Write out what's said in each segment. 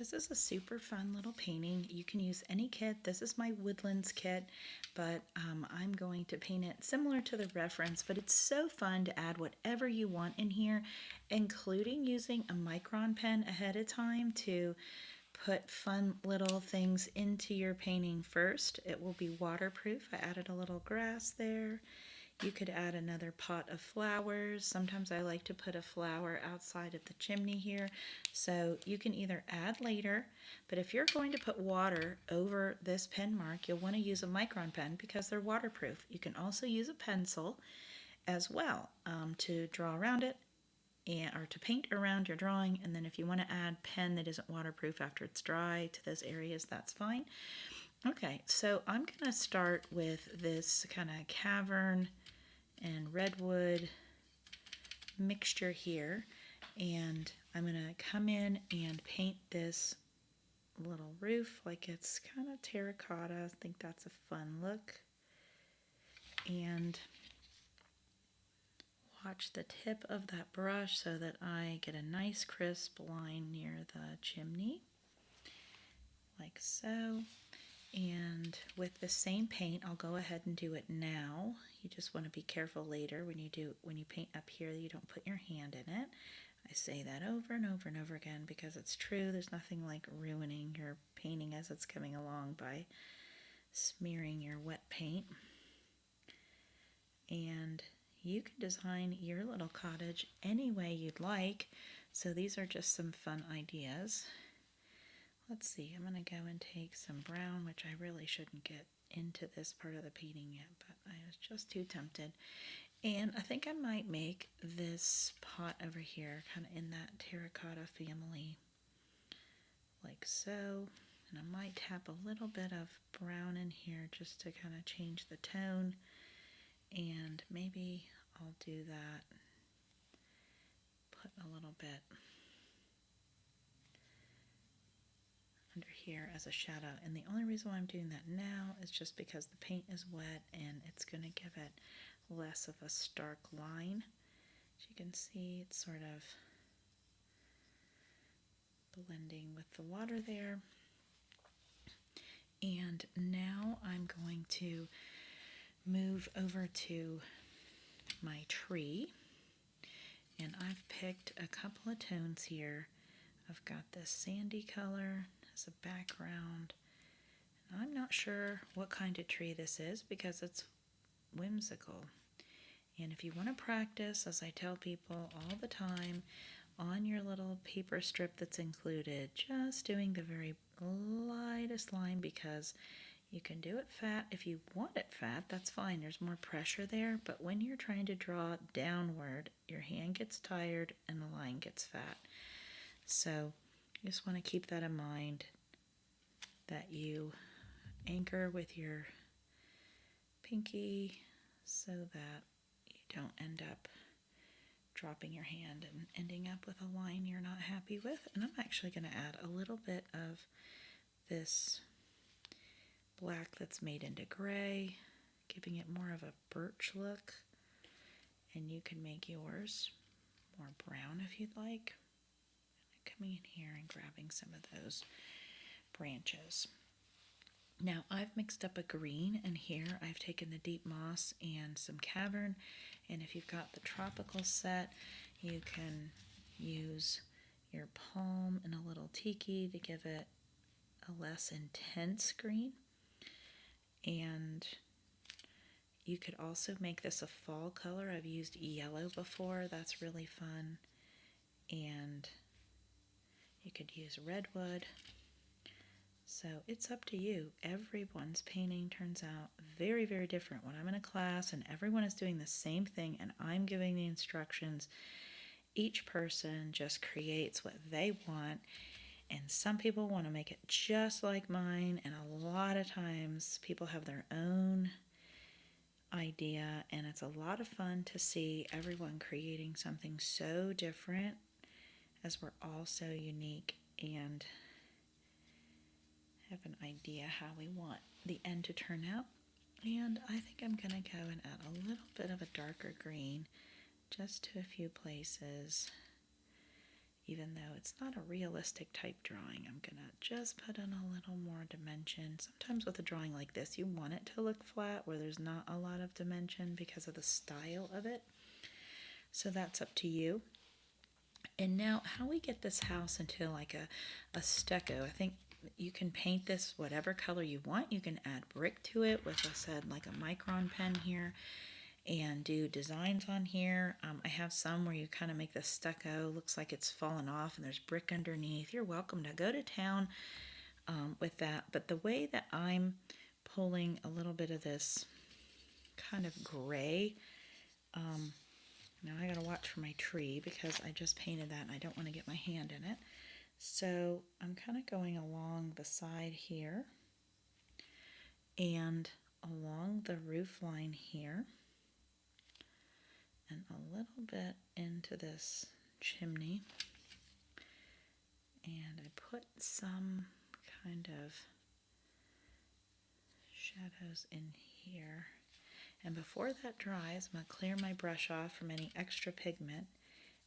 This is a super fun little painting. You can use any kit. This is my Woodlands kit, but I'm going to paint it similar to the reference, but it's so fun to add whatever you want in here, including using a micron pen ahead of time to put fun little things into your painting first. It will be waterproof. I added a little grass there. You could add another pot of flowers. Sometimes I like to put a flower outside of the chimney here. So you can either add later, but if you're going to put water over this pen mark, you'll want to use a micron pen because they're waterproof. You can also use a pencil as well to draw around it or to paint around your drawing. And then if you want to add pen that isn't waterproof after it's dry to those areas, that's fine. Okay, so I'm going to start with this kind of cavern and redwood mixture here, and I'm going to come in and paint this little roof like it's kind of terracotta. I think that's a fun look. And watch the tip of that brush so that I get a nice crisp line near the chimney, like so. And with the same paint, I'll go ahead and do it now. You just want to be careful later when you paint up here that you don't put your hand in it. I say that over and over and over again because it's true. There's nothing like ruining your painting as it's coming along by smearing your wet paint. And you can design your little cottage any way you'd like. So these are just some fun ideas. Let's see, I'm going to go and take some brown, which I really shouldn't get into this part of the painting yet, but I was just too tempted. And I think I might make this pot over here kind of in that terracotta family, like so. And I might tap a little bit of brown in here just to kind of change the tone. And maybe I'll do that, put a little bit under here as a shadow. And the only reason why I'm doing that now is just because the paint is wet and it's going to give it less of a stark line. As you can see, it's sort of blending with the water there. And now I'm going to move over to my tree, and I've picked a couple of tones here. I've got this sandy color as a background. I'm not sure what kind of tree this is because it's whimsical. And if you want to practice, as I tell people all the time, on your little paper strip that's included, just doing the very lightest line, because you can do it fat. If you want it fat, that's fine. There's more pressure there. But when you're trying to draw downward, your hand gets tired and the line gets fat. So you just want to keep that in mind, that you anchor with your pinky so that you don't end up dropping your hand and ending up with a line you're not happy with. And I'm actually going to add a little bit of this black that's made into gray, giving it more of a birch look. And you can make yours more brown if you'd like. Coming in here and grabbing some of those branches. Now I've mixed up a green, and here I've taken the deep moss and some cavern. And if you've got the tropical set, you can use your palm and a little tiki to give it a less intense green. And you could also make this a fall color. I've used yellow before. That's really fun. And you could use redwood. So it's up to you. Everyone's painting turns out very, very different. When I'm in a class and everyone is doing the same thing and I'm giving the instructions, each person just creates what they want. And some people want to make it just like mine, and a lot of times people have their own idea, and it's a lot of fun to see everyone creating something so different, as we're all so unique and have an idea how we want the end to turn out. And I think I'm going to go and add a little bit of a darker green just to a few places. even though it's not a realistic type drawing. I'm gonna just put in a little more dimension. Sometimes with a drawing like this, you want it to look flat where there's not a lot of dimension because of the style of it. So that's up to you. And now how we get this house into like a stucco, I think you can paint this whatever color you want. You can add brick to it with, I said, like a micron pen here, and do designs on here. I have some where you kind of make the stucco looks like it's fallen off and there's brick underneath. You're welcome to go to town with that. But the way that I'm pulling a little bit of this kind of gray, now I gotta watch for my tree because I just painted that and I don't want to get my hand in it. So I'm kind of going along the side here and along the roof line here and a little bit into this chimney, and I put some kind of shadows in here. And before that dries, I'm going to clear my brush off from any extra pigment,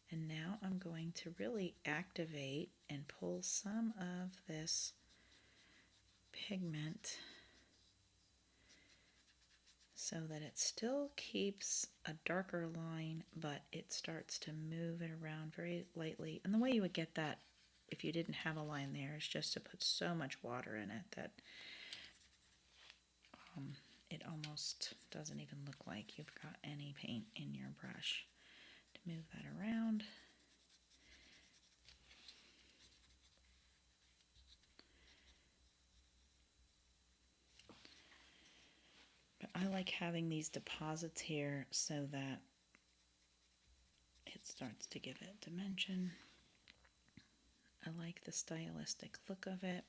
and now I'm going to really activate and pull some of this pigment so that it still keeps a darker line, but it starts to move it around very lightly. And the way you would get that if you didn't have a line there is just to put so much water in it that it almost doesn't even look like you've got any paint in your brush. To move that around. But I like having these deposits here so that it starts to give it dimension. I like the stylistic look of it.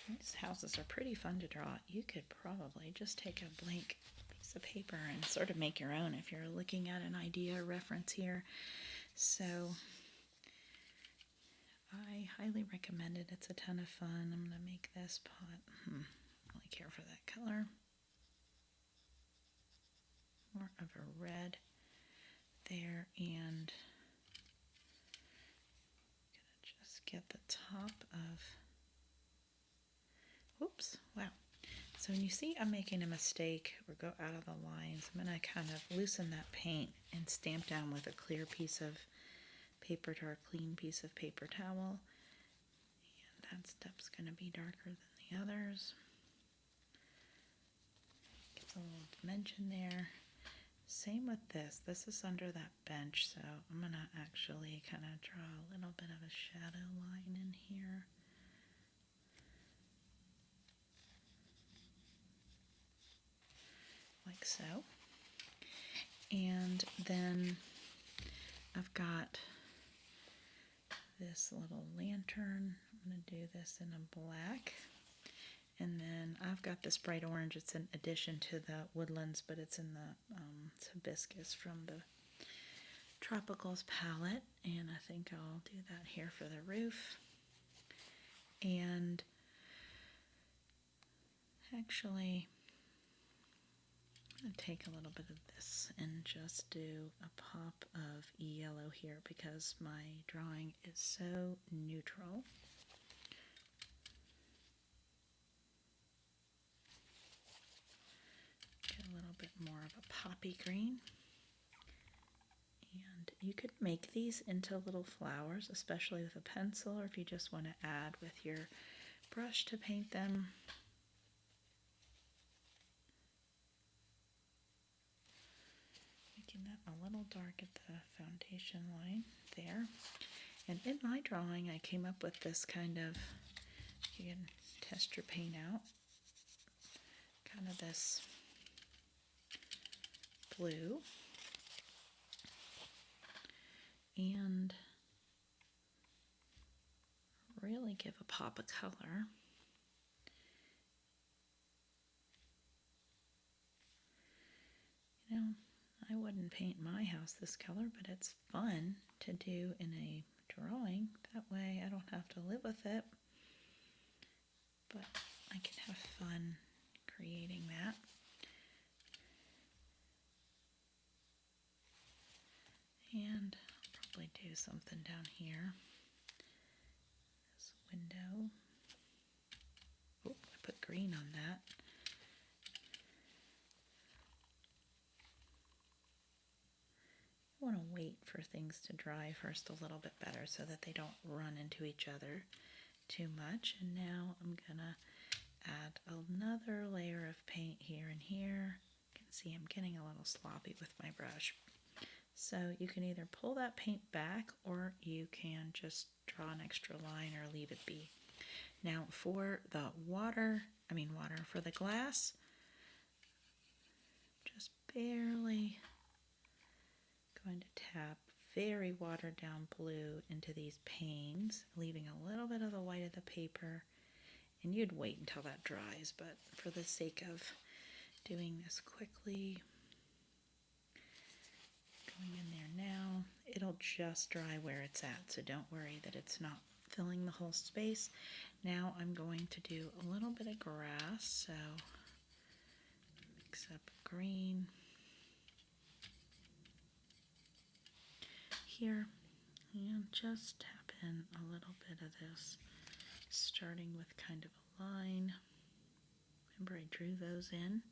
These houses are pretty fun to draw. You could probably just take a blank piece of paper and sort of make your own if you're looking at an idea or reference here. So I highly recommend it. It's a ton of fun. I'm going to make this pot. I don't really care for that color. More of a red there, and I'm going to just get the top of, oops, wow. So when you see I'm making a mistake or go out of the lines, I'm going to kind of loosen that paint and stamp down with a clear piece of paper or a clean piece of paper towel. And that step's going to be darker than the others. Gives a little dimension there. Same with this. This is under that bench, so I'm going to actually kind of draw a little bit of a shadow line in here. Like so. And then I've got this little lantern. I'm going to do this in a black. And then I've got this bright orange. It's in addition to the woodlands, but it's in the hibiscus from the Tropicals palette. And I think I'll do that here for the roof. And actually, I'm going to take a little bit of this and just do a pop of yellow here because my drawing is so neutral. Get a little bit more of a poppy green. And you could make these into little flowers, especially with a pencil, or if you just want to add with your brush to paint them. Making that a little dark at the foundation line there. And in my drawing, I came up with this kind of, you can test your paint out, kind of this blue. And really give a pop of color. You know, I wouldn't paint my house this color, but it's fun to do in a drawing. That way I don't have to live with it, but I can have fun creating that. And I'll probably do something down here. This window. Oh, I put green on that. I want to wait for things to dry first a little bit better so that they don't run into each other too much. And now I'm gonna add another layer of paint here and here. You can see I'm getting a little sloppy with my brush. So you can either pull that paint back or you can just draw an extra line or leave it be. Now for the for the glass, just barely going to tap very watered down blue into these panes, leaving a little bit of the white of the paper. And you'd wait until that dries, but for the sake of doing this quickly, going in there now, it'll just dry where it's at, so don't worry that it's not filling the whole space. Now I'm going to do a little bit of grass, so mix up green here, and just tap in a little bit of this, starting with kind of a line. Remember I drew those in.